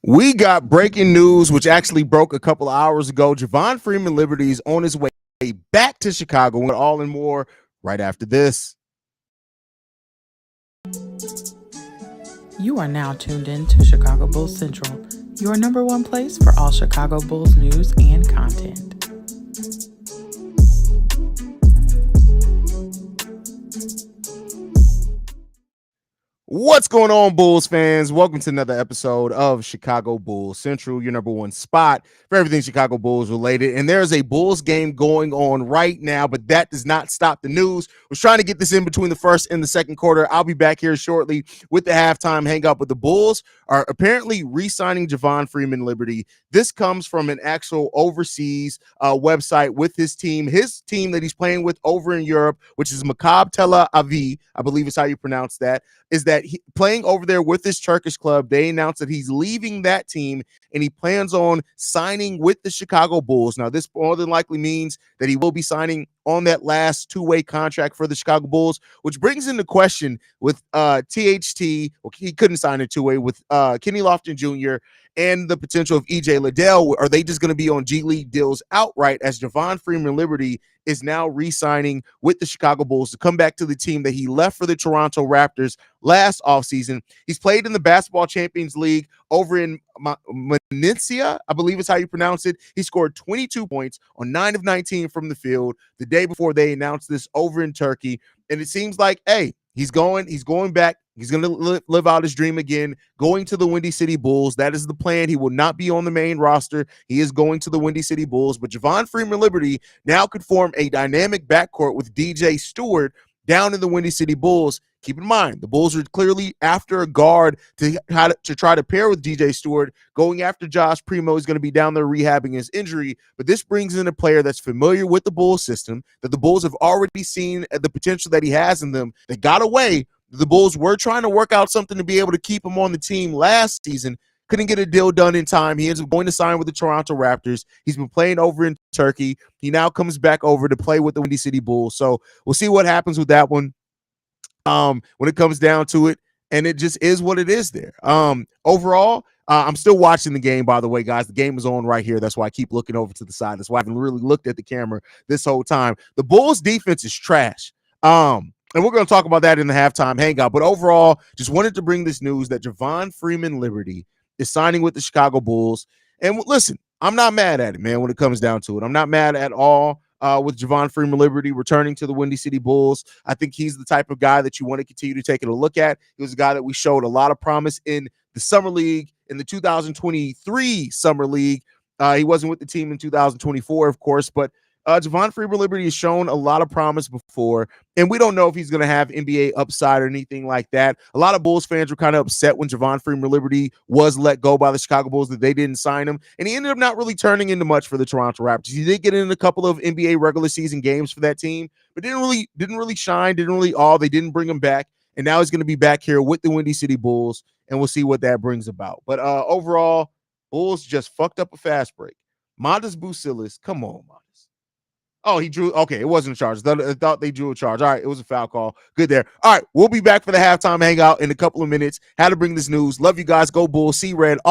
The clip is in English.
We got breaking news, which actually broke a couple of hours ago. Javon Freeman-Liberty is on his way back to Chicago. We're all and more right after this. You are now tuned in to Chicago Bulls Central, your number one place for all Chicago Bulls news and content. What's going on, Bulls fans? Welcome to another episode of Chicago Bulls Central, your number one spot for everything Chicago Bulls related. And there's a Bulls game going on right now, but that does not stop the news. We're trying to get this in between the first and the second quarter. I'll be back here shortly with the halftime hangout, but the Bulls are apparently re-signing Javon Freeman-Liberty. This comes from an actual overseas website with his team that he's playing with over in Europe, which is Maccabi Tel Aviv, I believe is how you pronounce that, is that playing over there with this Turkish club. They announced that he's leaving that team and he plans on signing with the Chicago Bulls. Now, this more than likely means that he will be signing on that last two-way contract for the Chicago Bulls, which brings into question with THT. Well, he couldn't sign a two-way with Kenny Lofton Jr. and the potential of EJ Liddell. Are they just going to be on G League deals outright as Javon Freeman-Liberty is now re-signing with the Chicago Bulls to come back to the team that he left for the Toronto Raptors last offseason? He's played in the Basketball Champions League over in Malaysia, I believe is how you pronounce it. He scored 22 points on 9 of 19 from the field the day before they announced this over in Turkey. And it seems like, hey, he's going back. He's going to live out his dream again, going to the Windy City Bulls. That is the plan. He will not be on the main roster. He is going to the Windy City Bulls. But Javon Freeman-Liberty now could form a dynamic backcourt with DJ Stewart down in the Windy City Bulls. Keep in mind, the Bulls are clearly after a guard to try to pair with DJ Stewart. Going after Josh Primo is going to be down there rehabbing his injury. But this brings in a player that's familiar with the Bulls system, that the Bulls have already seen the potential that he has in them. They got away. The Bulls were trying to work out something to be able to keep him on the team last season. Couldn't get a deal done in time. He ends up going to sign with the Toronto Raptors. He's been playing over in Turkey. He now comes back over to play with the Windy City Bulls. So we'll see what happens with that one when it comes down to it. And it just is what it is there. Overall, I'm still watching the game, by the way, guys. The game is on right here. That's why I keep looking over to the side. That's why I haven't really looked at the camera this whole time. The Bulls defense is trash. And we're going to talk about that in the halftime hangout. But overall, just wanted to bring this news that Javon Freeman-Liberty is signing with the Chicago Bulls. And listen, I'm not mad at it, man, when it comes down to it. I'm not mad at all with Javon Freeman-Liberty returning to the Windy City Bulls. I think he's the type of guy that you want to continue to take a look at. He was a guy that we showed a lot of promise in the Summer League, in the 2023 Summer League. He wasn't with the team in 2024, of course, but Javon Freeman-Liberty has shown a lot of promise before, and we don't know if he's going to have NBA upside or anything like that. A lot of Bulls fans were kind of upset when Javon Freeman-Liberty was let go by the Chicago Bulls that they didn't sign him, and he ended up not really turning into much for the Toronto Raptors. He did get in a couple of NBA regular season games for that team, but didn't really shine, They didn't bring him back, and now he's going to be back here with the Windy City Bulls, and we'll see what that brings about. But overall, Bulls just fucked up a fast break. Mondas Bucilis, come on, Mondas. Oh, he drew. Okay, it wasn't a charge. I thought they drew a charge. All right, it was a foul call. Good there. All right, we'll be back for the halftime hangout in a couple of minutes. How to bring this news. Love you guys. Go Bulls. See red. All